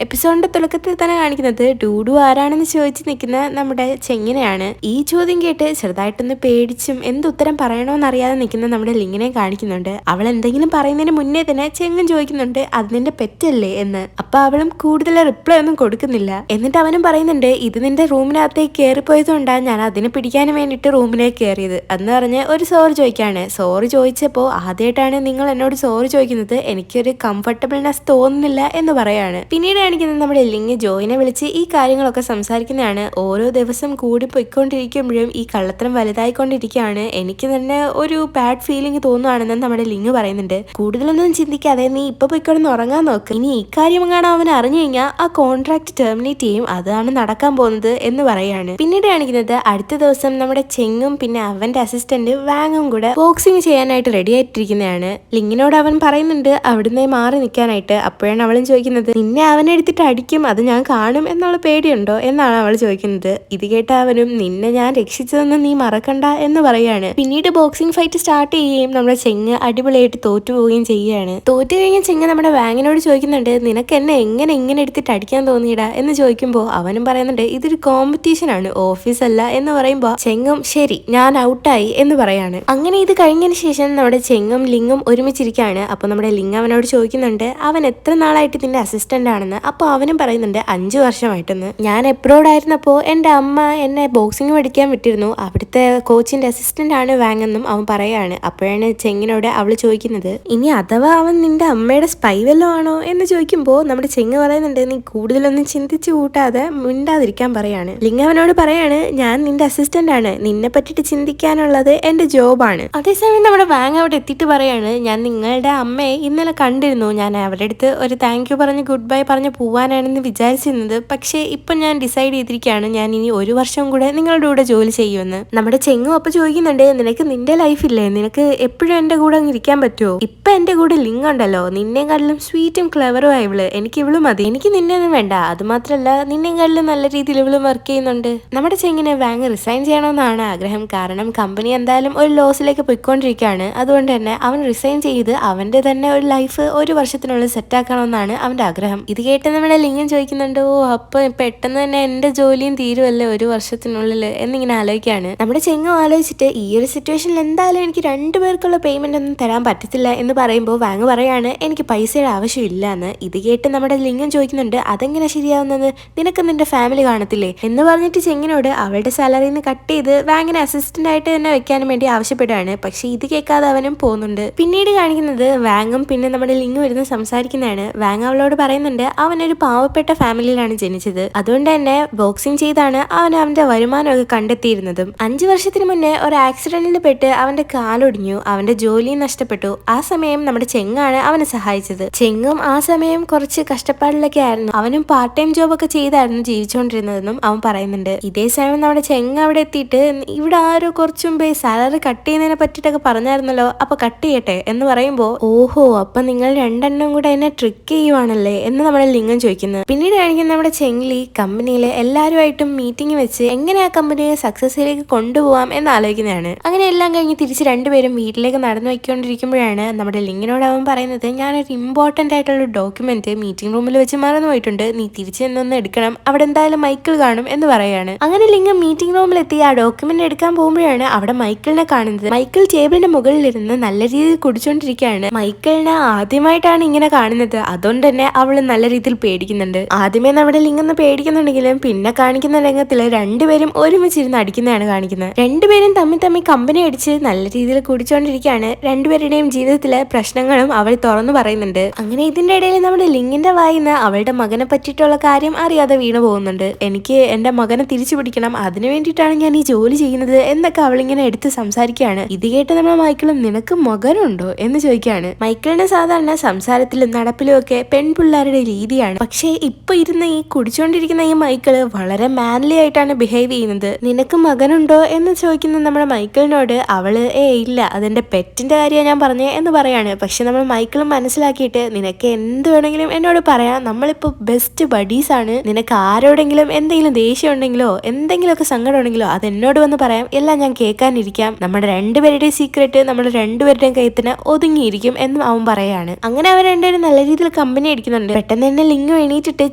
എപ്പിസോഡിന്റെ തുടക്കത്തിൽ തന്നെ കാണിക്കുന്നത് ഡൂഡു ആരാണെന്ന് ചോദിച്ച് നിൽക്കുന്ന നമ്മുടെ ചെങ്ങിനെയാണ്. ഈ ചോദ്യം കേട്ട് ചെറുതായിട്ടൊന്ന് പേടിച്ചും എന്തുത്തരം പറയണോന്ന് അറിയാതെ നിൽക്കുന്ന നമ്മുടെ ലിങ്ങിനെ കാണിക്കുന്നുണ്ട്. അവൾ എന്തെങ്കിലും പറയുന്നതിന് മുന്നേ തന്നെ ചെങ്ങൻ ചോദിക്കുന്നുണ്ട് അത് നിന്റെ പെറ്റല്ലേ എന്ന്. അപ്പൊ അവളും കൂടുതൽ റിപ്ലൈ ഒന്നും കൊടുക്കുന്നില്ല. എന്നിട്ട് അവനും പറയുന്നുണ്ട് ഇത് നിന്റെ റൂമിനകത്തേക്ക് കയറിപ്പോയതുകൊണ്ടാണ് ഞാൻ അതിനെ പിടിക്കാനും വേണ്ടിയിട്ട് റൂമിലേക്ക് കയറിയത് എന്ന് പറഞ്ഞ് ഒരു സോറി ചോദിക്കാണ്. സോറി ചോദിച്ചപ്പോ ആദ്യമായിട്ടാണ് നിങ്ങൾ എന്നോട് സോറി ചോദിക്കുന്നത്, എനിക്കൊരു കംഫർട്ടബിൾനെസ് തോന്നുന്നില്ല എന്ന് പറയാണ്. പിന്നീട് കാണിക്കുന്നത് നമ്മുടെ ലിങ് ജോയിനെ വിളിച്ച് ഈ കാര്യങ്ങളൊക്കെ സംസാരിക്കുന്നതാണ്. ഓരോ ദിവസം കൂടി പൊയ്ക്കൊണ്ടിരിക്കുമ്പോഴും ഈ കള്ളത്തരം വലുതായിക്കൊണ്ടിരിക്കുകയാണ്, എനിക്ക് തന്നെ ഒരു ബാഡ് ഫീലിംഗ് തോന്നുവാണെന്ന് നമ്മുടെ ലിങ് പറയുന്നുണ്ട്. കൂടുതലൊന്നും ചിന്തിക്കാതെ നീ ഇപ്പൊ പൊയ്ക്കൊന്ന് ഉറങ്ങാൻ നോക്ക്, ഇനി ഇക്കാര്യം എങ്ങാണോ അവൻ അറിഞ്ഞു കഴിഞ്ഞാൽ ആ കോൺട്രാക്ട് ടെർമിനേറ്റ് ചെയ്യും, അതാണ് നടക്കാൻ പോകുന്നത് എന്ന് പറയാണ്. പിന്നീട് കാണിക്കുന്നത് അടുത്ത ദിവസം നമ്മുടെ ചെങ്ങും പിന്നെ അവന്റെ അസിസ്റ്റന്റ് വാങ്ങും കൂടെ ബോക്സിംഗ് ചെയ്യാനായിട്ട് റെഡി ആയിട്ടിരിക്കുന്നതാണ്. ലിങ്ങിനോട് അവൻ പറയുന്നുണ്ട് അവിടുന്ന് മാറി നിൽക്കാനായിട്ട്. അപ്പോഴാണ് അവളും ചോദിക്കുന്നത് നിന്നെ അവനെടുത്തിട്ട് അടിക്കും, അത് ഞാൻ കാണും എന്നുള്ള പേടിയുണ്ടോ എന്നാണ് അവൾ ചോദിക്കുന്നത്. ഇത് കേട്ട അവനും നിന്നെ ഞാൻ രക്ഷിച്ചതെന്ന് നീ മറക്കണ്ട എന്ന് പറയാണ്. പിന്നീട് ബോക്സിംഗ് ഫൈറ്റ് സ്റ്റാർട്ട് ചെയ്യുകയും നമ്മുടെ ചെങ്ങ് അടിപൊളിയായിട്ട് തോറ്റു പോവുകയും ചെയ്യുകയാണ്. തോറ്റു കഴിഞ്ഞ ചെങ്ങ് നമ്മുടെ വാങ്ങിനോട് ചോദിക്കുന്നുണ്ട് നിനക്ക് എന്നെ എങ്ങനെ ഇങ്ങനെ എടുത്തിട്ട് അടിക്കാൻ തോന്നിയിടാ എന്ന് ചോദിക്കുമ്പോൾ അവനും പറയുന്നുണ്ട് ഇതൊരു കോമ്പറ്റീഷൻ ആണ്, ഓഫീസ് അല്ല എന്ന് പറയുമ്പോൾ ചെങ്ങും ശരി ഞാൻ ഔട്ടായി എന്ന് പറയാണ്. അങ്ങനെ ഇത് കഴിഞ്ഞതിന് ശേഷം നമ്മുടെ ചെങ്ങും ലിങ്ങും ഒരുമിച്ചിരിക്കുകയാണ്. അപ്പൊ നമ്മുടെ ലിങ് അവനോട് ചോദിക്കുന്നുണ്ട് അവൻ എത്ര നാളായിട്ട് നിന്റെ അസിസ്റ്റന്റ് ആണെന്ന്. അപ്പൊ അവനും പറയുന്നുണ്ട് 5 വർഷമായിട്ടെന്ന്. ഞാൻ എബ്രോഡ് ആയിരുന്നപ്പോ എന്റെ അമ്മ എന്നെ ബോക്സിംഗ് പഠിക്കാൻ വിട്ടിരുന്നു, അവിടുത്തെ കോച്ചിന്റെ അസിസ്റ്റന്റ് ആണ് വാങ്ങെന്നും അവൻ പറയാണ്. അപ്പോഴാണ് ചെങ്ങിനോട് അവള് ചോദിക്കുന്നത് ഇനി അഥവാ അവൻ നിന്റെ അമ്മയുടെ സ്പൈ വല്ലോ ആണോ എന്ന് ചോദിക്കുമ്പോൾ നമ്മുടെ ചെങ്ങ് പറയുന്നുണ്ട് നീ കൂടുതലൊന്നും ചിന്തിച്ചു കൂട്ടാതെ മിണ്ടാതിരിക്കാൻ പറയാണ്. ലിങ് അവനോട് പറയാണ് ഞാൻ നിന്റെ അസിസ്റ്റന്റ് ആണ്, നിന്നെ പറ്റിട്ട് ചിന്തിക്കാനുള്ളത് എന്റെ ജോബാണ്. അതേസമയം നമ്മുടെ വാങ് അവിടെ എത്തിയിട്ട് പറയാണ് ഞാൻ നിങ്ങളുടെ അമ്മയെ ഇന്നലെ കണ്ടിരുന്നു, ഞാൻ അവരുടെ അടുത്ത് ഒരു താങ്ക് യു പറഞ്ഞ് ഗുഡ് ബൈ പറഞ്ഞ് പോവാനാണെന്ന് വിചാരിച്ചിരുന്നത്, പക്ഷേ ഇപ്പൊ ഞാൻ ഡിസൈഡ് ചെയ്തിരിക്കുകയാണ് ഞാൻ ഇനി 1 വർഷം കൂടെ നിങ്ങളുടെ കൂടെ ജോലി ചെയ്യുമെന്ന്. നമ്മുടെ ചെങ്ങും അപ്പൊ ചോദിക്കുന്നുണ്ട് നിനക്ക് നിന്റെ ലൈഫില്ലേ, നിനക്ക് എപ്പോഴും എന്റെ കൂടെ അങ്ങ് ഇരിക്കാൻ പറ്റുമോ? ഇപ്പൊ എന്റെ കൂടെ ലിങ് ഉണ്ടല്ലോ, നിന്നെക്കാട്ടിലും സ്വീറ്റും ക്ലെവറും ഇവള്, എനിക്ക് ഇവള് മതി, എനിക്ക് നിന്നെ ഒന്നും വേണ്ട. അത് മാത്രല്ല നിന്നെക്കാട്ടിലും നല്ല രീതിയിൽ ഇവളും വർക്ക് ചെയ്യുന്നുണ്ട്. നമ്മുടെ ചെങ്ങിനെ വാങ് റിസൈൻ ചെയ്യണമെന്നാണ് ആഗ്രഹം, കാരണം കമ്പനി എന്തായാലും ഒരു ലോസിലേക്ക് പോയിക്കൊണ്ടിരിക്കുകയാണ്. അതുകൊണ്ട് തന്നെ അവൻ റിസൈൻ ചെയ്ത് അവന്റെ തന്നെ ഒരു ലൈഫ് 1 വർഷത്തിനുള്ളിൽ സെറ്റാക്കണമെന്നാണ് അവന്റെ ആഗ്രഹം. ഇത് കേട്ട് നമ്മുടെ ലിംഗം ചോദിക്കുന്നുണ്ട് ഓ അപ്പൊ പെട്ടെന്ന് തന്നെ എന്റെ ജോലിയും തീരുമല്ലേ 1 വർഷത്തിനുള്ളിൽ എന്നിങ്ങനെ ആലോചിക്കാണ്. നമ്മുടെ ചെങ്ങും ആലോചിച്ചിട്ട് ഈ ഒരു സിറ്റുവേഷനിൽ എന്തായാലും എനിക്ക് 2 പേർക്കുള്ള പേയ്മെന്റ് ഒന്നും തരാൻ പറ്റത്തില്ല എന്ന് പറയുമ്പോൾ വാങ് പറയാണ് എനിക്ക് പൈസയുടെ ആവശ്യമില്ല എന്ന്. ഇത് കേട്ട് നമ്മുടെ ലിംഗം ചോദിക്കുന്നുണ്ട് അതെങ്ങനെ ശരിയാവുന്നത്, നിനക്ക് നിന്റെ ഫാമിലി കാണത്തില്ലേ എന്ന് പറഞ്ഞിട്ട് ചെങ്ങിനോട് അവളുടെ സാലറിയിൽ നിന്ന് കട്ട് ചെയ്ത് വാങ്ങിനെ അസിസ്റ്റന്റ് ആയിട്ട് തന്നെ വെക്കാനും വേണ്ടി ആവശ്യപ്പെടുകയാണ്. പക്ഷെ ഇത് കേൾക്കാതെ അവനും പോകുന്നുണ്ട്. പിന്നീട് കാണിക്കുന്നത് വാങ്ങും പിന്നെ നമ്മുടെ ലിംഗം ഇരുന്ന് സംസാരിക്കുന്നതാണ്. വാങ് അവളോട് പറയുന്നുണ്ട് അവനൊരു പാവപ്പെട്ട ഫാമിലിയിലാണ് ജനിച്ചത്, അതുകൊണ്ട് തന്നെ ബോക്സിംഗ് ചെയ്താണ് അവൻ അവന്റെ വരുമാനമൊക്കെ കണ്ടെത്തിയിരുന്നതും. 5 വർഷത്തിന് മുന്നേ ഒരു ആക്സിഡന്റിൽ പെട്ട് അവന്റെ കാലൊടിഞ്ഞു, അവന്റെ ജോലിയും നഷ്ടപ്പെട്ടു. ആ സമയം നമ്മുടെ ചെങ്ങാണ് അവനെ സഹായിച്ചത്. ചെങ്ങും ആ സമയം കുറച്ച് കഷ്ടപ്പാടിലൊക്കെ ആയിരുന്നു, അവനും പാർട്ട് ടൈം ജോബൊക്കെ ചെയ്തായിരുന്നു ജീവിച്ചുകൊണ്ടിരുന്നതെന്നും അവൻ പറയുന്നുണ്ട്. ഇതേ സമയം നമ്മുടെ ചെങ്ങ അവിടെ എത്തിയിട്ട് ഇവിടെ ആരോ കുറച്ചു മുമ്പേ സാലറി കട്ട് ചെയ്യുന്നതിനെ പറ്റിയിട്ടൊക്കെ പറഞ്ഞായിരുന്നല്ലോ, അപ്പൊ കട്ട് ചെയ്യട്ടെ എന്ന് പറയുമ്പോ ഓഹോ അപ്പൊ നിങ്ങൾ രണ്ടെണ്ണം കൂടെ എന്നെ ട്രിക്ക് ചെയ്യുവാണല്ലേ എന്ന് നമ്മുടെ ലിംഗം ചോദിക്കുന്നത്. പിന്നീട് കാണിക്കുന്ന നമ്മുടെ ചെങ്ലി കമ്പനിയിലെ എല്ലാവരുമായിട്ടും മീറ്റിംഗ് വെച്ച് എങ്ങനെ ആ കമ്പനിയെ സക്സസിലേക്ക് കൊണ്ടുപോകാം എന്ന് ആലോചിക്കുന്നതാണ്. അങ്ങനെ എല്ലാം കഴിഞ്ഞ് തിരിച്ച് 2 പേരും വീട്ടിലേക്ക് നടന്നു വയ്ക്കൊണ്ടിരിക്കുമ്പോഴാണ് നമ്മുടെ ലിങ്ങിനോട് അവൻ പറയുന്നത് ഞാനൊരു ഇമ്പോർട്ടന്റ് ആയിട്ടുള്ള ഡോക്യുമെന്റ് മീറ്റിംഗ് റൂമിൽ വെച്ച് മറന്നു പോയിട്ടുണ്ട്, നീ തിരിച്ചു എന്നൊന്ന് എടുക്കണം, അവിടെ എന്തായാലും മൈക്കിൾ കാണും എന്ന് പറയാണ്. അങ്ങനെ ലിംഗം മീറ്റിംഗ് റൂമിലെത്തി ആ ഡോക്യുമെന്റ് എടുക്കാൻ പോകുമ്പോഴാണ് അവിടെ മൈക്കിളിനെ കാണുന്നത്. മൈക്കിൾ ടേബിളിന്റെ മുകളിലിരുന്ന് നല്ല രീതിയിൽ കുടിച്ചോണ്ടിരിക്കുകയാണ്. മൈക്കിളിനെ ആദ്യമായിട്ടാണ് ഇങ്ങനെ കാണുന്നത്, അതുകൊണ്ട് തന്നെ അവള് നല്ല രീതിയിൽ പേടിക്കുന്നുണ്ട്. ആദ്യമേ നമ്മുടെ ലിംഗം പേടിക്കുന്നുണ്ടെങ്കിലും പിന്നെ കാണിക്കുന്ന രംഗത്തില് 2 പേരും ഒരുമിച്ചിരുന്ന് അടിക്കുന്നതാണ് കാണിക്കുന്നത്. 2 പേരും തമ്മിൽ കമ്പനി അടിച്ച് നല്ല രീതിയിൽ കുടിച്ചോണ്ടിരിക്കുകയാണ്. 2 പേരുടെയും ജീവിതത്തിലെ പ്രശ്നങ്ങളും അവൾ തുറന്നു പറയുന്നുണ്ട്. അങ്ങനെ ഇതിന്റെ ഇടയിൽ നമ്മുടെ ലിങ്ങിന്റെ വായിന്ന് അവളുടെ മകനെ പറ്റിയിട്ടുള്ള കാര്യം അറിയാതെ വീണു പോകുന്നുണ്ട്. എനിക്ക് എന്റെ മകനെ തിരിച്ചു പിടിക്കണം, അതിനു വേണ്ടിയിട്ടാണ് ഞാൻ ഈ ജോലി ചെയ്യുന്നത് എന്നൊക്കെ അവളിങ്ങനെ എടുത്ത് സംസാരിക്കുകയാണ്. ഇത് കേട്ട് നമ്മുടെ മൈക്കിളും നിനക്ക് മകനുണ്ടോ എന്ന് ചോദിക്കുകയാണ്. മൈക്കിളിന് സാധാരണ സംസാരത്തിലും നടപ്പിലും ഒക്കെ പെൺപിള്ളേരുടെ രീതിയാണ്, പക്ഷേ ഇപ്പൊ ഇരുന്ന് ഈ കുടിച്ചോണ്ടിരിക്കുന്ന ഈ മൈക്കിള് വളരെ മാൻലി ആയിട്ടാണ് ബിഹേവ് ചെയ്യുന്നത്. നിനക്ക് മകനുണ്ടോ എന്ന് ചോദിക്കുന്ന നമ്മുടെ മൈക്കിളിനോട് അവള് ഇല്ല അതെന്റെ പെറ്റിന്റെ കാര്യമാണ് ഞാൻ പറഞ്ഞേ എന്ന് പറയാണ്. പക്ഷെ നമ്മൾ മൈക്കിളും മനസ്സിലാക്കിയിട്ട് നിനക്ക് എന്ത് വേണമെങ്കിലും എന്നോട് പറയാം, നമ്മളിപ്പോ ബെസ്റ്റ് ബഡീസ് ആണ്, നിനക്ക് ആരോടെങ്കിലും എന്തെങ്കിലും ദേഷ്യം ഉണ്ടെങ്കിലോ എന്തെങ്കിലുമൊക്കെ സങ്കടം ഉണ്ടെങ്കിലോ അത് എന്നോട് വന്ന് പറയാം, എല്ലാം ഞാൻ കേൾക്കാനിരിക്കാം, നമ്മുടെ 2 പേരുടെയും സീക്രട്ട് നമ്മുടെ 2 പേരുടെയും കയ്യിൽ തന്നെ ഒതുങ്ങിയിരിക്കും എന്നും അവൻ പറയാണ്. അങ്ങനെ അവർ 2 പേരും നല്ല രീതിയിൽ കമ്പനി അടിക്കുന്നുണ്ട്. പെട്ടെന്ന് തന്നെ ലിംഗു എണീറ്റിട്ട്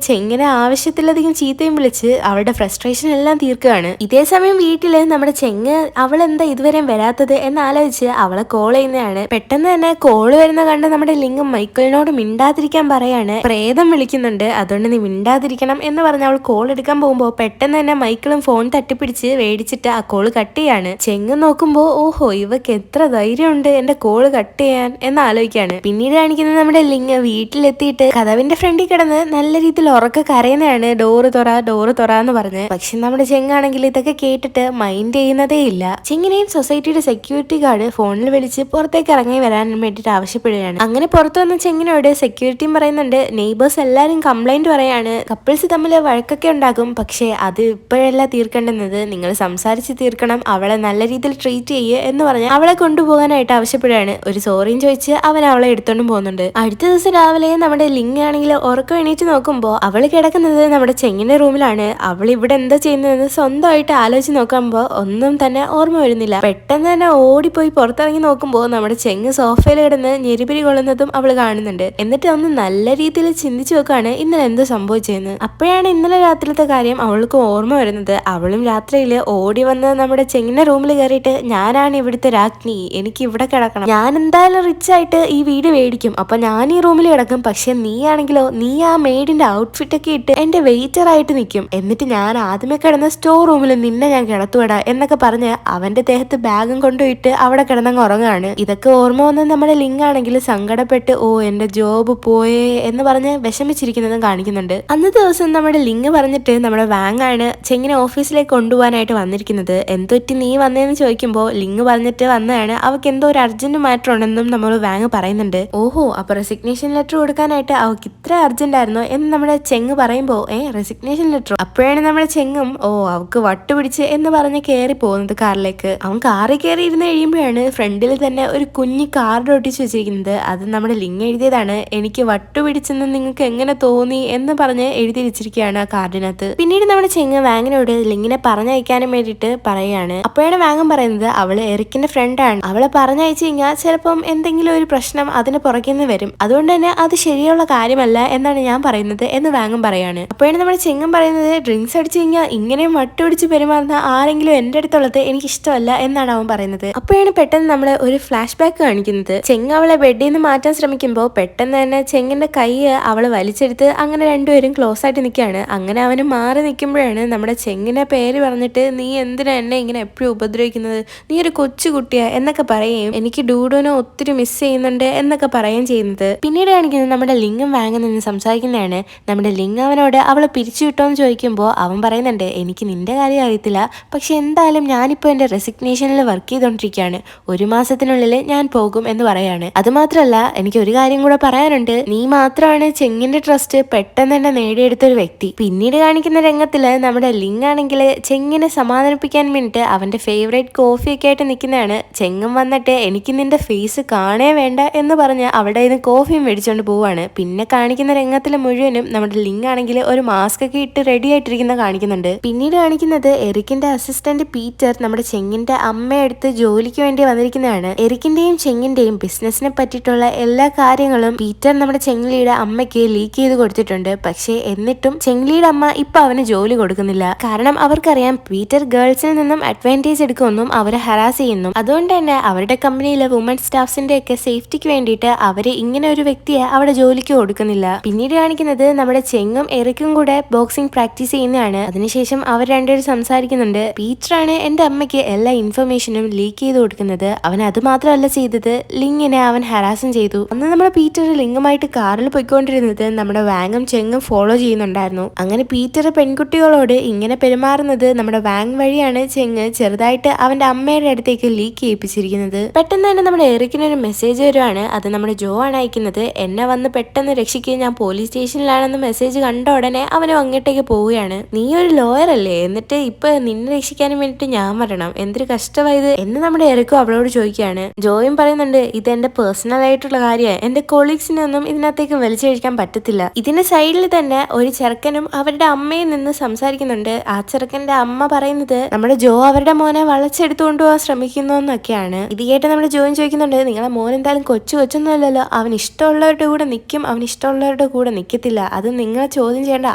ചെങ്ങിനെ ആവശ്യത്തിലധികം ചീത്തയും വിളിച്ച് അവളുടെ ഫ്രസ്ട്രേഷൻ എല്ലാം തീർക്കുകയാണ്. ഇതേ സമയം വീട്ടില് നമ്മുടെ ചെങ്ങ് അവളെന്താ ഇതുവരെയും വരാത്തത് എന്നാലോചിച്ച് അവളെ കോൾ ചെയ്യുന്നതാണ്. പെട്ടെന്ന് തന്നെ കോള് വരുന്ന കണ്ട് നമ്മുടെ ലിംഗം മൈക്കിളിനോട് മിണ്ടാതിരിക്കാൻ പറയാണ്. പ്രേതം വിളിക്കുന്നുണ്ട്, അതുകൊണ്ട് നീ മിണ്ടാതിരിക്കണം എന്ന് പറഞ്ഞ് അവൾ കോൾ എടുക്കാൻ പോകുമ്പോ പെട്ടെന്ന് തന്നെ മൈക്കിളും ഫോൺ തട്ടിപ്പിടിച്ച് വേടിച്ചിട്ട് ആ കോള് കട്ട് ചെയ്യാണ്. ചെങ്ങ് നോക്കുമ്പോ ഓഹോ ഇവക്ക് എത്ര ധൈര്യമുണ്ട് എന്റെ കോള് കട്ട് ചെയ്യാൻ എന്ന് ആലോചിക്കാണ്. പിന്നീട് കാണിക്കുന്നത് നമ്മുടെ ലിംഗ് വീട്ടിലെത്തിയിട്ട് കഥവിന്റെ ഫ്രണ്ടിൽ കിടന്ന് നല്ല രീതിയിൽ ഉറക്ക കരയുന്നതാണ്. ഡോറ് തുറ എന്ന് പറഞ്ഞ്. പക്ഷെ നമ്മുടെ ചെങ്ങാണെങ്കിൽ ഇതൊക്കെ കേട്ടിട്ട് മൈൻഡ് ചെയ്യുന്നതേ ഇല്ല. ചെങ്ങിനെയും സൊസൈറ്റിയുടെ സെക്യൂരിറ്റി ഗാർഡ് ഫോണിൽ വിളിച്ച് പുറത്തേക്ക് ഇറങ്ങി വരാൻ വേണ്ടിയിട്ട് ആവശ്യപ്പെടുകയാണ്. അങ്ങനെ പുറത്തു വന്ന ചെങ്ങിനോട് സെക്യൂരിറ്റിയും പറയുന്നുണ്ട് നെയ്ബേഴ്സ് എല്ലാരും കംപ്ലൈന്റ് പറയാണ്, കപ്പിൾസ് തമ്മിൽ വഴക്കൊക്കെ ഉണ്ടാകും, പക്ഷേ അത് ഇപ്പോഴല്ല തീർക്കേണ്ടുന്നത്, നിങ്ങൾ സംസാരിച്ച് തീർക്കണം, അവളെ നല്ല രീതിയിൽ ട്രീറ്റ് ചെയ്യുക എന്ന് പറഞ്ഞ് അവളെ കൊണ്ടുപോകാനായിട്ട് ആവശ്യപ്പെടുകയാണ്. ഒരു സോറിയും ചോദിച്ച് അവൻ അവളെ എടുത്തോണ്ടും പോകുന്നുണ്ട്. അടുത്ത ദിവസം രാവിലെ നമ്മുടെ ലിംഗ് ആണെങ്കിൽ ഉറക്കം എണീറ്റ് നോക്കുമ്പോൾ അവള് കിടക്കുന്നത് നമ്മുടെ ചെങ്ങിന്റെ റൂമിലാണ്. അവൾ ഇവിടെ എന്താ ചെയ്യുന്നതെന്ന് സ്വന്തമായിട്ട് ആലോചിച്ച് നോക്കുമ്പോൾ ഒന്നും തന്നെ ഓർമ്മ വരുന്നില്ല. പെട്ടെന്ന് തന്നെ ഓടിപ്പോയി പുറത്തിറങ്ങി നോക്കുമ്പോൾ നമ്മുടെ ചെങ്ങ് സോഫയിൽ കിടന്ന് ഞെരിപിരി കൊള്ളുന്നതും അവൾ കാണുന്നുണ്ട്. എന്നിട്ട് ഒന്ന് നല്ല രീതിയിൽ ചിന്തിച്ചു നോക്കാണ് ഇന്നലെ എന്ത് സംഭവിച്ചതെന്ന്. അപ്പോഴാണ് ഇന്നലെ രാത്രിയിലത്തെ കാര്യം അവൾക്ക് ഓർമ്മ വരുന്നത്. അവളും രാത്രിയിൽ ഓടി വന്ന് നമ്മുടെ ചെങ്ങിന്റെ റൂമിൽ കയറിയിട്ട് ഞാനാണ് ഇവിടുത്തെ രാജ്ഞി, എനിക്ക് ഇവിടെ കിടക്കണം, ഞാൻ എന്തായാലും റിച്ച് ആയിട്ട് ഈ വീട് മേടിക്കും, അപ്പൊ ഞാൻ ഈ റൂമിൽ കിടക്കും, പക്ഷെ നീ ആണെങ്കിലോ നീ ആ മെയ്ഡിന്റെ ഔട്ട്ഫിറ്റ് ഒക്കെ ഇട്ട് എന്റെ വെയിറ്റർ ആയിട്ട് നിൽക്കും, എന്നിട്ട് ഞാൻ ആദ്യമേ കിടന്ന സ്റ്റോർ റൂമിൽ നിന്നെ ഞാൻ കിടത്തുവിടാ എന്നൊക്കെ പറഞ്ഞ് അവന്റെ ദേഹത്ത് ബാഗും കൊണ്ടുപോയിട്ട് അവിടെ കിടന്നങ്ങ് ഉറങ്ങാണ്. ഇതൊക്കെ ഓർമ്മ വന്ന് നമ്മുടെ ലിംഗ് ആണെങ്കിൽ സങ്കടപ്പെട്ട് ഓ എന്റെ ജോബ് പോയേ എന്ന് പറഞ്ഞ് വിഷമിച്ചിരിക്കുന്നതും കാണിക്കുന്നുണ്ട്. അന്ന് ദിവസം നമ്മുടെ ലിംഗ് പറഞ്ഞിട്ട് നമ്മുടെ വാങ്ങാണ് ചെങ്ങിനെ ഓഫീസിലേക്ക് കൊണ്ടുപോകാനായിട്ട് വന്നിരിക്കുന്നത്. എന്തൊറ്റി നീ വന്നതെന്ന് ചോദിക്കുമ്പോൾ ലിംഗ് പറഞ്ഞിട്ട് വന്നതാണ് അവൾക്ക് എന്തോ ഒരു അർജന്റ് മാറ്റർ ഉണ്ടെന്നും നമ്മൾ വാങ് പറയുന്നുണ്ട്. ഓഹോ അപ്പൊ റെസിഗ്നേഷൻ ലെറ്റർ കൊടുക്കാനായിട്ട് അവൾക്ക് ഇത്ര അർജന്റ് ആയിരുന്നോ എന്ന് നമ്മുടെ ചെങ്ങ് പറയുമ്പോ റെസിഗ്നേഷൻ ലെറ്റർ. അപ്പോഴാണ് നമ്മുടെ ചെങ്ങും ഓ അവൾക്ക് വട്ടുപിടിച്ച് എന്ന് പറഞ്ഞ് കയറി പോകുന്നത് കാറിലേക്ക്. അവൻ കാറിൽ കയറി ഇരുന്ന് കഴിയുമ്പോഴാണ് ഫ്രണ്ടിൽ തന്നെ ഒരു കുഞ്ഞി കാർഡ് ഒട്ടിച്ച് വെച്ചിരിക്കുന്നത്. അത് നമ്മുടെ ലിംഗ് എഴുതിയതാണ്. എനിക്ക് വട്ടുപിടിച്ചെന്ന് നിങ്ങൾക്ക് എങ്ങനെ തോന്നി എന്ന് പറഞ്ഞ് എഴുതി വെച്ചിരിക്കുകയാണ് ആ കാർഡിനകത്ത്. പിന്നീട് നമ്മുടെ ചെങ്ങ് വാങ്ങിനോട് ലിംഗിനെ പറഞ്ഞയക്കാനും വേണ്ടിയിട്ട് പറയാണ്. അപ്പോഴാണ് വാങ്ങൻ പറയുന്നത് അവള് എറിക്കിന്റെ ഫ്രണ്ടാണ്, അവളെ പറഞ്ഞയച്ചു കഴിഞ്ഞാൽ ചിലപ്പം എന്തെങ്കിലും ഒരു പ്രശ്നം അതിന് പുറകിന്ന് വരും, അതുകൊണ്ട് തന്നെ അത് ശരിയുള്ള കാര്യമല്ല എന്നാണ് ഞാൻ പറയുന്നത് എന്ന് വാങ്ങൻ പറയാണ്. അപ്പോഴാണ് നമ്മുടെ ചെങ്ങൻ പറയുന്നത് ഡ്രിങ്ക്സ് അടിച്ചു കഴിഞ്ഞാൽ ഇങ്ങനെയും വട്ടുപിടിച്ച് പെരുമാറുന്ന ആരെങ്കിലും എന്റെ അടുത്തുള്ളത് എനിക്ക് ഇഷ്ടമല്ല എന്നാണ് അവൻ പറയുന്നത്. അപ്പോഴാണ് പെട്ടെന്ന് നമ്മള് ഒരു ഫ്ലാഷ് ബാക്ക് കാണിക്കുന്നത്. ചെങ്ങ് അവളെ ബെഡിൽ നിന്ന് മാറ്റാൻ ശ്രമിക്കുമ്പോൾ പെട്ടെന്ന് തന്നെ ചെങ്ങിന്റെ കൈ അവള് വലിച്ചെടുത്ത് അങ്ങനെ രണ്ടുപേരും ക്ലോസ് ആയിട്ട് നിൽക്കുകയാണ്. അങ്ങനെ അവന് മാറി നിൽക്കുമ്പോഴാണ് നമ്മുടെ ചെങ്ങിനെ പേര് പറഞ്ഞിട്ട് നീ എന്തിനാ എന്നെ ഇങ്ങനെ എപ്പോഴും ഉപദ്രവിക്കുന്നത്, നീ ഒരു കൊച്ചു കുട്ടിയാ എന്നൊക്കെ പറയുകയും എനിക്ക് ഡൂഡോനെ ഒത്തിരി മിസ് ചെയ്യുന്നുണ്ട് എന്നൊക്കെ പറയുകയും ചെയ്യുന്നത്. പിന്നീട് കാണിക്കുന്നത് നമ്മുടെ ലിംഗം വാങ്ങി നിന്ന് സംസാരിക്കുന്നതാണ്. നമ്മുടെ ലിംഗം അവനോട് അവളെ പിരിച്ചു കിട്ടോന്ന് ചോദിക്കുമ്പോൾ അവൻ പറയുന്നുണ്ട് എനിക്ക് നിന്റെ കാര്യം അറിയത്തില്ല, പക്ഷെ എന്തായാലും ഞാനിപ്പോൾ എൻ്റെ റെസിഗ്നേഷനിൽ വർക്ക് ചെയ്തോണ്ടിരിക്കുകയാണ്, 1 മാസത്തിനുള്ളിൽ ഞാൻ പോകും എന്ന് പറയാണ്. അത് മാത്രമല്ല എനിക്ക് ഒരു കാര്യം കൂടെ പറയാനുണ്ട്, നീ മാത്രമാണ് ചെങ്ങിന്റെ ട്രസ്റ്റ് പെട്ടെന്ന് തന്നെ നേടിയെടുത്തൊരു വ്യക്തി. പിന്നീട് കാണിക്കുന്ന രംഗത്തില് നമ്മുടെ ലിംഗ് ആണെങ്കിൽ ചെങ്ങിനെ സമാധാനിപ്പിക്കാൻ വേണ്ടിയിട്ട് അവന്റെ ഫേവറേറ്റ് കോഫി ഒക്കെ ആയിട്ട് നിൽക്കുന്നതാണ്. ചെങ്ങും വന്നിട്ട് എനിക്ക് നിന്റെ ഫേസ് കാണേ വേണ്ട എന്ന് പറഞ്ഞ് അവിടെ നിന്ന് കോഫിയും മേടിച്ചോണ്ട് പോവാണ്. പിന്നെ കാണിക്കുന്ന രംഗത്തിൽ മുഴുവനും നമ്മുടെ ലിംഗ് ആണെങ്കിൽ ഒരു മാസ്ക് ഒക്കെ ഇട്ട് റെഡി ആയിട്ടിരിക്കുന്ന കാണിക്കുന്നുണ്ട്. പിന്നീട് കാണിക്കുന്നത് എറിക്കിന്റെ അസിസ്റ്റന്റ് പീറ്റർ നമ്മുടെ ചെങ്ങിന്റെ അമ്മയെടുത്ത് ജോലിക്ക് വേണ്ടി വന്നിരിക്കുന്നതാണ്. എറിക്കിന്റെയും ചെങ്ങിന്റെയും ബിസിനസിനെ പറ്റിയിട്ടുള്ള എല്ലാ കാര്യങ്ങളും പീറ്റർ നമ്മുടെ ചെങ്ലിയുടെ അമ്മയ്ക്ക് ലീക്ക് ചെയ്ത് കൊടുത്തിട്ടുണ്ട്. പക്ഷേ എന്നിട്ടും ചെങ്ലിയുടെ അമ്മ ഇപ്പൊ അവന് ജോലി കൊടുക്കുന്നില്ല. കാരണം അവർക്കറിയാം പീറ്റർ ഗേൾസിൽ നിന്നും അഡ്വാൻറ്റേജ് എടുക്കുമെന്നും അവരെ ഹറാസ് ചെയ്യുന്നു. അതുകൊണ്ട് തന്നെ അവരുടെ കമ്പനിയിലെ വുമൺ സ്റ്റാഫ്സിന്റെ ഒക്കെ സേഫ്റ്റിക്ക് വേണ്ടിയിട്ട് അവര് ഇങ്ങനെ ഒരു വ്യക്തിയെ അവിടെ ജോലിക്ക് കൊടുക്കുന്നില്ല. പിന്നീട് കാണിക്കുന്നത് നമ്മുടെ ചെങ്ങും എറിക്കും കൂടെ ബോക്സിംഗ് പ്രാക്ടീസ് ചെയ്യുന്നതാണ്. അതിനുശേഷം അവർ രണ്ടുപേരും സംസാരിക്കുന്നുണ്ട്. പീറ്ററാണ് എന്റെ അമ്മയ്ക്ക് എല്ലാ ഇൻഫർമേഷനും ലീക്ക് ചെയ്ത് കൊടുക്കുന്നത്. അവൻ അത് മാത്രമല്ല ചെയ്തത്, ലിങ്ങിനെ അവൻ ഹരാസും ചെയ്തു. അന്ന് നമ്മുടെ പീറ്റർ ലിംഗുമായിട്ട് കാറിൽ പോയിക്കൊണ്ടിരുന്നത് നമ്മുടെ വാങ്ങും ചെങ്ങും ഫോളോ ചെയ്യുന്നുണ്ടായിരുന്നു. അങ്ങനെ പീറ്റർ പെൺകുട്ടികളോട് ഇങ്ങനെ പെരുമാറുന്നത് നമ്മുടെ വാങ് വഴിയാണ് ചെങ്ങ് ചെറുതായിട്ട് അവന്റെ അമ്മയുടെ അടുത്തേക്ക് ലീക്ക് ചെയ്യിപ്പിച്ചിരിക്കുന്നത്. പെട്ടെന്ന് തന്നെ നമ്മുടെ എറിക്കിനൊരു മെസ്സേജ് വരുവാണ്. അത് നമ്മുടെ ജോ ആണ് അയക്കുന്നത്. എന്നെ വന്ന് പെട്ടെന്ന് രക്ഷിക്കുക, ഞാൻ പോലീസ് സ്റ്റേഷനിലാണെന്ന് മെസ്സേജ് കണ്ട ഉടനെ അവനും അങ്ങോട്ടേക്ക് പോവുകയാണ്. നീ ഒരു ലോയർ അല്ലേ, എന്നിട്ട് ഇപ്പൊ നിന്നെ രക്ഷിക്കാനും വേണ്ടിട്ട് ഞാൻ വരണം, എന്തൊരു കഷ്ടമായത് എന്ന് നമ്മുടെ എറിക്കും അവളോട് ചോദിക്കുകയാണ്. ജോയും പറയുന്നുണ്ട് ഇത് എന്റെ പേഴ്സണൽ ആയിട്ടുള്ള കാര്യമാണ്, എന്റെ കൊളീഗ്സിനൊന്നും ഇതിനകത്തേക്ക് വലിച്ചഴിക്കാൻ പറ്റത്തില്ല. ഇതിന്റെ സൈഡിൽ തന്നെ ഒരു ചെറുക്കനും അവരുടെ അമ്മയിൽ നിന്ന് സംസാരിക്കുന്നുണ്ട്. ആ ചെറുക്കന്റെ അമ്മ പറയുന്നത് നമ്മുടെ ജോ അവരുടെ മോനെ വളച്ചെടുത്തുകൊണ്ട് പോകാൻ ശ്രമിക്കുന്നു എന്നൊക്കെയാണ്. ഇത് കേട്ട് നമ്മുടെ ജോയും ചോദിക്കുന്നുണ്ട് നിങ്ങളെ മോൻ എന്തായാലും കൊച്ചൊന്നുമല്ലല്ലോ, അവൻ ഇഷ്ടമുള്ളവരുടെ കൂടെ നിൽക്കും, അവൻ ഇഷ്ടമുള്ളവരുടെ കൂടെ കൂടെ നിൽക്കത്തില്ല, അത് നിങ്ങളെ ചോദ്യം ചെയ്യേണ്ട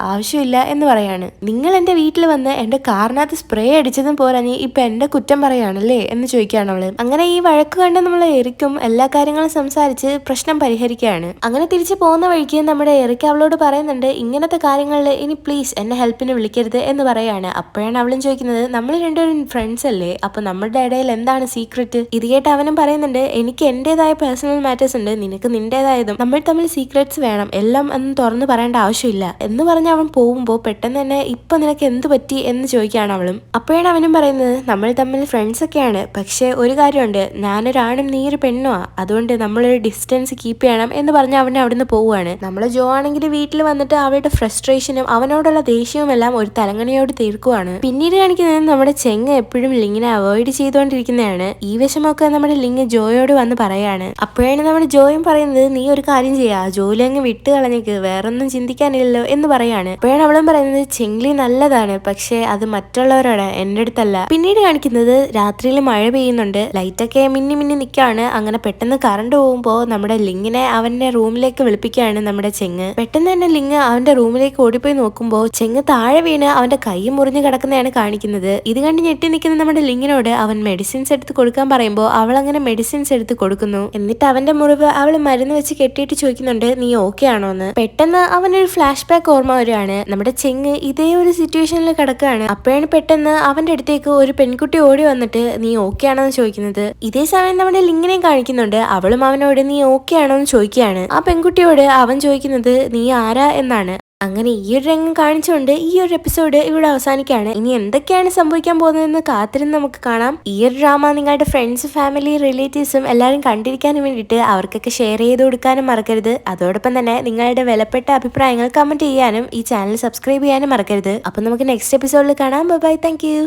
ആവശ്യമില്ല എന്ന് പറയാണ്. നിങ്ങൾ എന്റെ വീട്ടിൽ വന്ന് എന്റെ കാറിനകത്ത് സ്പ്രേ അടിച്ചതും പോരാഞ്ഞ് ഇപ്പൊ എന്റെ കുറ്റം പറയാണല്ലേ എന്ന് ചോദിക്കുകയാണ് അവള്. അങ്ങനെ ഈ വഴക്ക് കണ്ട് നമ്മൾ എറിക്കും എല്ലാ കാര്യങ്ങളും സംസാരിച്ച് പ്രശ്നം പരിഹരിക്കുകയാണ്. അങ്ങനെ തിരിച്ചു പോകുന്ന വഴിക്ക് നമ്മുടെ എറിക്ക് അവളോട് പറയുന്നുണ്ട്, ഇങ്ങനത്തെ കാര്യങ്ങളിൽ ഇനി പ്ലീസ് എന്നെ ഹെൽപ്പിന് വിളിക്കരുത് എന്ന് പറയാണ്. അപ്പോഴാണ് അവളും ചോദിക്കുന്നത്, നമ്മൾ രണ്ടുപേരും ഫ്രണ്ട്സ് അല്ലേ, അപ്പൊ നമ്മുടെ ഇടയിൽ എന്താണ് സീക്രട്ട്? ഇത് കേട്ട് അവനും പറയുന്നുണ്ട്, എനിക്ക് എന്റേതായ പേഴ്സണൽ മാറ്റേഴ്സ് ഉണ്ട്, നിനക്ക് നിന്റേതായതും, നമ്മൾ തമ്മിൽ സീക്രട്സ് വേണം, എല്ലാം എന്ന് തുറന്നു പറയേണ്ട ആവശ്യമില്ല എന്ന് പറഞ്ഞ് അവൻ പോകുമ്പോ പെട്ടെന്ന് തന്നെ ഇപ്പൊ നിനക്ക് എന്ത് പറ്റി എന്ന് ചോദിക്കുകയാണ് അവളും. അപ്പോഴാണ് അവനും പറയുന്നത്, നമ്മൾ തമ്മിൽ ഫ്രണ്ട്സ് ഒക്കെയാണ്, പക്ഷെ ഒരു കാര്യമുണ്ട്, ഞാനൊരാണും നീ ഒരു പെണ്ണുമാ, അതുകൊണ്ട് നമ്മളൊരു ഡിസ്റ്റൻസ് കീപ്പ് ചെയ്യണം എന്ന് പറഞ്ഞ് അവൻ അവിടുന്ന് പോവുകയാണ്. നമ്മള് ജോ ആണെങ്കിൽ വീട്ടിൽ വന്നിട്ട് അവളുടെ ഫ്രസ്ട്രേഷനും അവനോടുള്ള ദേഷ്യവും എല്ലാം ഒരു തലങ്ങണിയോട് തീർക്കുവാണ്. പിന്നീട് കാണിക്കുന്നത് നമ്മുടെ ചെങ്ങ് എപ്പോഴും ലിങ്ങിനെ അവോയ്ഡ് ചെയ്തുകൊണ്ടിരിക്കുന്നതാണ്. ഈ വിഷമൊക്കെ നമ്മുടെ ലിങ് ജോയോട് വന്ന് പറയാണ്. അപ്പോഴാണ് നമ്മുടെ ജോയും പറയുന്നത്, നീ ഒരു കാര്യം ചെയ്യാ, ജോലി അങ്ങ് വിട്ട് കളഞ്ഞേക്ക്, വേറൊന്നും ചിന്തിക്കാനില്ലല്ലോ എന്ന് പറയാണ്. അപ്പോഴാണ് അവളും പറയുന്നത്, ചെങ്ലി നല്ലതാണ്, പക്ഷെ അത് മറ്റുള്ളവരോട്, എന്റെ അടുത്തല്ല. പിന്നീട് കാണിക്കുന്നത് രാത്രിയിൽ മഴ പെയ്യുന്നുണ്ട്, ലൈറ്റൊക്കെ മിന്നി മിന്നി നിൽക്കാണ്. അങ്ങനെ പെട്ടെന്ന് കറണ്ട് പോകുമ്പോ നമ്മുടെ ലിങ്ങിനെ അവന്റെ റൂമിലേക്ക് വിളിപ്പിക്കുകയാണ് നമ്മുടെ ചെങ്ങ്. പെട്ടെന്ന് തന്നെ ലിങ് അവന്റെ റൂമിലേക്ക് ഓടിപ്പോയി നോക്കുമ്പോ ചെങ്ങ് താഴെ വീണ് അവന്റെ കൈ മുറിഞ്ഞു കിടക്കുന്നതാണ് കാണിക്കുന്നത്. ഇത് കണ്ട് ഞെട്ടി നിൽക്കുന്ന നമ്മുടെ ലിങ്ങിനോട് അവൻ മെഡിസിൻസ് എടുത്ത് കൊടുക്കാൻ പറയുമ്പോ അവൾ അങ്ങനെ മെഡിസിൻസ് എടുത്ത് കൊടുക്കുന്നു. എന്നിട്ട് അവന്റെ മുറിവ് അവൾ മരുന്ന് വെച്ച് കെട്ടിയിട്ട് ചോദിക്കുന്നുണ്ട്, നീ ഓക്കെ ആണോന്ന്. പെട്ടെന്ന് അവനൊരു ഫ്ലാഷ് ബാക്ക് ഓർമ്മ വരികയാണ്. നമ്മുടെ ചെങ്ങ് ഇതേ ഒരു സിറ്റുവേഷനിൽ കിടക്കുകയാണ്. അപ്പോഴാണ് പെട്ടെന്ന് അവന്റെ അടുത്തേക്ക് ഒരു പെൺകുട്ടി ഓടി വന്നിട്ട് നീ ഓക്കെ ആണോന്ന് ചോദിക്കുന്നത്. ഇതേ സമയം നമ്മുടെ ലിങ്ങിനെയും കാണിക്കുന്നുണ്ട്. അവളും അവനോട് നീ ഓക്കെ ആണോന്ന് ചോദിക്കുകയാണ്. ആ പെൺകുട്ടിയോട് അവൻ ചോദിക്കുന്നത് നീ ആരാ എന്നാണ്. അങ്ങനെ ഈ ഒരു രംഗം കാണിച്ചുകൊണ്ട് ഈ ഒരു എപ്പിസോഡ് ഇവിടെ അവസാനിക്കുകയാണ്. ഇനി എന്തൊക്കെയാണ് സംഭവിക്കാൻ പോകുന്നതെന്ന് കാത്തിരുന്ന് നമുക്ക് കാണാം. ഈ ഒരു ഡ്രാമ നിങ്ങളുടെ ഫ്രണ്ട്സ്, ഫാമിലി, റിലേറ്റീവ്സും എല്ലാവരും കണ്ടിരിക്കാനും വേണ്ടിയിട്ട് അവർക്കൊക്കെ ഷെയർ ചെയ്ത് കൊടുക്കാനും മറക്കരുത്. അതോടൊപ്പം തന്നെ നിങ്ങളുടെ വിലപ്പെട്ട അഭിപ്രായങ്ങൾ കമന്റ് ചെയ്യാനും ഈ ചാനൽ സബ്സ്ക്രൈബ് ചെയ്യാനും മറക്കരുത്. അപ്പൊ നമുക്ക് നെക്സ്റ്റ് എപ്പിസോഡിൽ കാണാം. Bye, thank U.